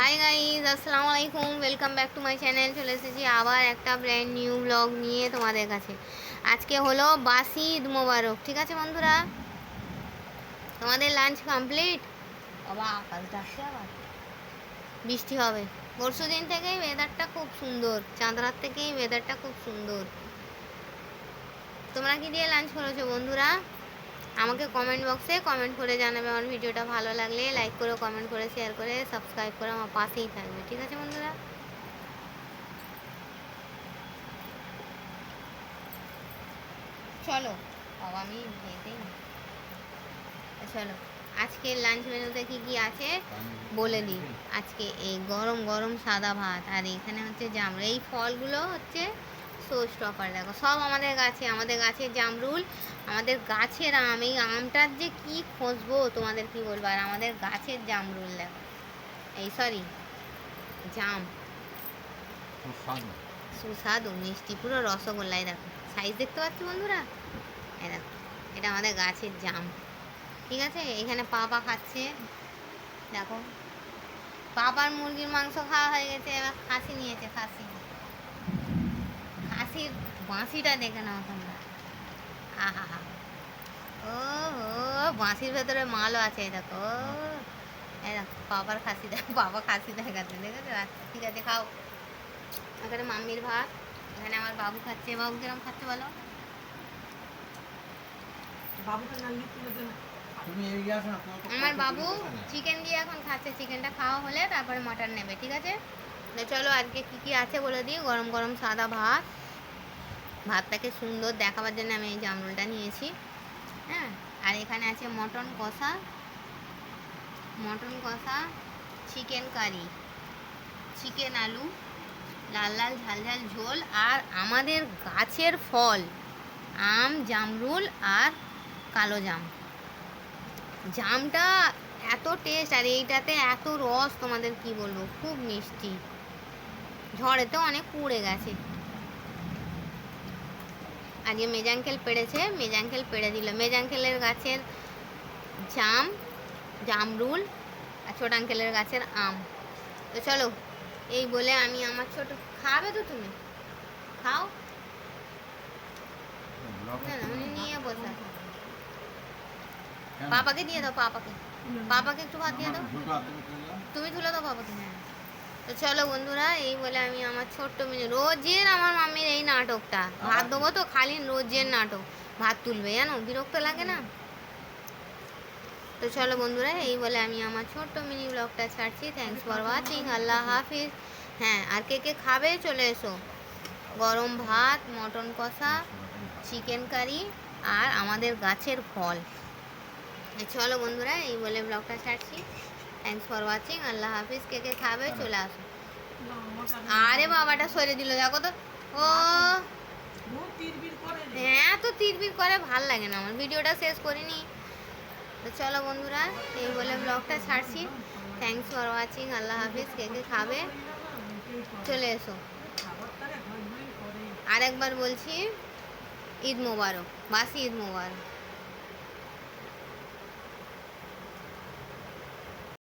Hi guys, আসসালামু আলাইকুম। Welcome back to my channel. চলে এসেছি আবার একটা ব্র্যান্ড নিউ ব্লগ নিয়ে তোমাদের কাছে। আজকে হলো বাসি ঈদ মোবারক। ঠিক আছে বন্ধুরা, তোমাদের লাঞ্চ কমপ্লিট? বাবা আকাশটা আসছে, আবার বৃষ্টি হবে। পরশু দিন থেকেই ওয়েদারটা খুব সুন্দর, চাঁদ রাত থেকেই ওয়েদারটা খুব সুন্দর। তোমরা কি দিয়ে লাঞ্চ করেছো বন্ধুরা? আমাকে কমেন্ট বক্সে কমেন্ট করে জানাবে। আমার ভিডিওটা ভালো লাগলে লাইক করে, কমেন্ট করে, শেয়ার করে, সাবস্ক্রাইব করে আমার পাশেই থাকবে। ঠিক আছে বন্ধুরা, চলো। বাবা আমি ভেবেই না। চলো, আজকে লাঞ্চ মেনুতে কি কি আছে বলে দিই। আজকে এই গরম গরম সাদা ভাত, আর এখানে হচ্ছে জামরুল। এই ফলগুলো হচ্ছে শো স্টপার। দেখো, সব আমাদের গাছে, আমাদের গাছের জামরুল, আমাদের গাছের আম। এই আমটার যে কি খুঁজবো তোমাদের কি বলবো। আর আমাদের গাছের জামরুল দেখো, এই সরি জাম, সুস্বাদু মিষ্টি, পুরো রসগোল্লাই। দেখো সাইজ দেখতে পাচ্ছ বন্ধুরা, এই দেখো, এটা আমাদের গাছের জাম। ঠিক আছে, এখানে পাপা খাচ্ছে। দেখো, পাপার মুরগির মাংস খাওয়া হয়ে গেছে, এবার খাসি নিয়েছে। খাসির বাঁশিটা দেখে নাও তোমরা। আহা হা, ও হো, বাঁশির ভেতরে মালও আছে। এই দেখো, এই দেখো পাপার খাসি, দেখো পাপা খাসি দেখাচ্ছে, দেখেছো? আচ্ছা ঠিক আছে, খাও। এখানে মাম্মির ভাত, এখানে আমার বাবু খাচ্ছে। বাবু কিরম খাচ্ছে বলো? আমার বাবু চিকেন দিয়ে এখন খাচ্ছে। চিকেনটা খাওয়া হলে তারপরে মাটন নেবে। ঠিক আছে, তো চলো আজকে কি কি আছে বলে দিই। গরম গরম সাদা ভাত, ভাতটাকে সুন্দর দেখাবার জন্য আমি এই জামরুলটা নিয়েছি। হ্যাঁ, আর এখানে আছে মটন কষা, চিকেন কারি, চিকেন আলু, লাল লাল ঝাল ঝাল ঝোল, আর আমাদের গাছের ফল আম, জামরুল আর কালো জাম। জামটা এত টেস্ট, আর এইটাতে এত রস, তোমাদের কি বলবো, খুব মিষ্টি। ঝড়েতেও অনেক পুড়ে গেছে। আজকে মেজাঙ্কেল পেড়েছে, মেজাঙ্কেল পেড়ে দিল। মেজাঙ্কেলের গাছের জাম, জামরুল, আর ছোট আঙ্কেলের গাছের আম। তো চলো, এই বলে আমি আমার ছোট, খাবে তো তুমি? খাও না, না উনি নিয়ে বসে। পাপাকে দিয়ে দাও, পাপাকে একটু ভাত দিয়ে দাও। তুমি তুলে দাও পাপাকে। হ্যাঁ, তো চলো বন্ধুরা, এই বলে আমি আমার ছোট্ট মিনি, রোজের আমার মাম্মির এই নাটকটা। ভাত দেবো তো খালি রোজের নাটক, ভাত তুলবে, জানো বিরক্ত লাগে না? তো চলো বন্ধুরা, এই বলে আমি আমার ছোট্ট মিনি ব্লগটা ছাড়ছি। থ্যাংকস ফর ওয়াচিং, আল্লাহ হাফিজ। হ্যাঁ, আর কে কে খাবে চলে এসো। গরম ভাত, মটন কষা, চিকেন কারি, আর আমাদের গাছের ফল। চলো বন্ধুরা, এই বলে ব্লগটা ছাড়ছি। থ্যাংকস ফর ওয়াচিং, আল্লাহ হাফিজ। কে কে খাবে চলে আসো। আরে বাবাটা সরে দিল, দেখো তো। ও হ্যাঁ, তো তিরবির করে, ভাল লাগে না আমার। ভিডিওটা শেষ করিনি। তো চলো বন্ধুরা, এই বলে ব্লগটা ছাড়ছি। থ্যাংকস ফর ওয়াচিং, আল্লাহ হাফিজ। কে কে খাবে চলে এসো। আরেকবার বলছি, ঈদ মোবারক, বাসি ঈদ মোবারক।